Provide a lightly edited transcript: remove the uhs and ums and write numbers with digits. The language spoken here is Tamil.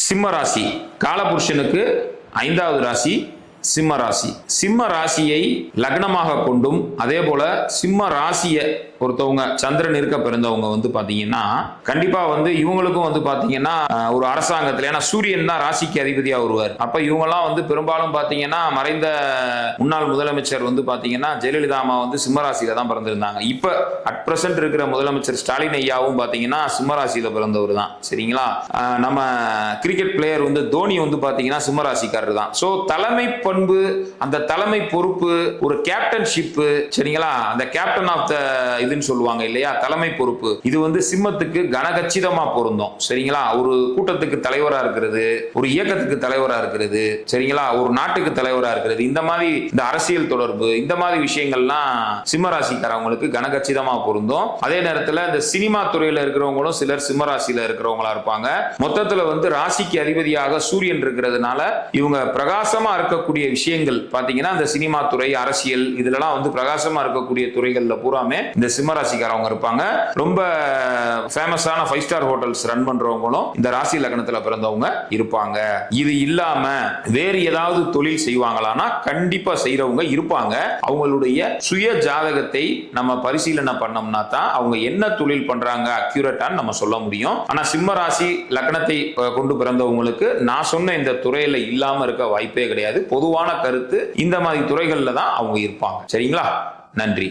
சிம்ம ராசி காலபுருஷனுக்கு 5வது ராசி சிம்ம ராசி. சிம்ம ராசியை லக்னமாக கொண்டும் அதே போல சிம்ம ராசியை பொறுத்தவங்க சந்திரன் இருக்க பிறந்தவங்க வந்து பாத்தீங்கன்னா கண்டிப்பா வந்து இவங்களுக்கும் வந்து பாத்தீங்கன்னா ஒரு அரசாங்கத்துல, ஏன்னா சூரியன் தான் ராசிக்கு அதிபதியா வருவார். அப்ப இவங்கெல்லாம் வந்து பெரும்பாலும் பாத்தீங்கன்னா மறைந்த முன்னாள் முதலமைச்சர் வந்து பாத்தீங்கன்னா ஜெயலலிதா அம்மா வந்து சிம்ம ராசியில தான் பிறந்திருந்தாங்க. இப்ப அட் பிரசன்ட் இருக்கிற முதலமைச்சர் ஸ்டாலின் ஐயாவும் பாத்தீங்கன்னா சிம்ம ராசியில பிறந்தவர் தான். சரிங்களா? நம்ம கிரிக்கெட் பிளேயர் வந்து தோனி வந்து பாத்தீங்கன்னா சிம்ம ராசிக்காரர் தான். சோ தலைமை பண்பு, அந்த தலைமை பொறுப்பு, ஒரு கேப்டன்ஷிப், சரிங்களா, அந்த கேப்டன் ஆஃப் த இதுன்னு சொல்லுவாங்க இல்லையா, தலைமை பொறுப்பு, இது வந்து சிம்மத்துக்கு கனகச்சிதமா பொருந்தும். சரிங்களா? ஒரு கூட்டத்துக்கு தலைவரா இருக்கிறது, ஒரு இயக்கத்துக்கு தலைவரா இருக்கிறது, சரிங்களா, ஒரு நாட்டுக்கு தலைவரா இருக்கிறது, இந்த மாதிரி இந்த அரசியல் தொடர்பு, இந்த மாதிரி விஷயங்கள்லாம் சிம்ம ராசிக்காரவங்களுக்கு கனகச்சிதமா பொருந்தும். அதே நேரத்தில் இந்த சினிமா துறையில இருக்கிறவங்களும் சிலர் சிம்ம ராசியில இருக்கிறவங்களா இருப்பாங்க. மொத்தத்துல வந்து ராசிக்கு அதிபதியாக சூரியன் இருக்கிறதுனால இவங்க பிரகாசமா இருக்கக்கூடிய விஷயங்கள் பாத்தீங்கன்னா இந்த சினிமா துறை, அரசியல், இதுலலாம் வந்து பிரகாசமா இருக்கக்கூடிய துறைகள்ல பூராமே இந்த சிம்ம ராசிக்காரவங்க இருப்பாங்க. ரொம்ப ஃபேமஸான 5 ஸ்டார் ஹோட்டல்ஸ் ரன் பண்றவங்களும் இந்த ராசி லக்னத்துல பிறந்தவங்க இருப்பாங்க. இது இல்லாம வேறு ஏதாவது தொழில் செய்வாங்களானா கண்டிப்பா செய்யறவங்க இருப்பாங்க. அவங்களுடைய சுய ஜாதகத்தை நம்ம பரிசீலனை பண்ணோம்னா தான் அவங்க என்ன தொழில் பண்றாங்க அக்யூரேட்டான்னு நம்ம சொல்ல முடியும். ஆனா சிம்ம ராசி லக்னத்தை கொண்டு பிறந்தவங்களுக்கு நான் சொன்ன இந்த துறையில இல்லாம இருக்க வாய்ப்பே கிடையாது. பொதுவான கருத்து இந்த மாதிரி துறைகள்ல தான் அவங்க இருப்பாங்க. சரிங்களா? நன்றி.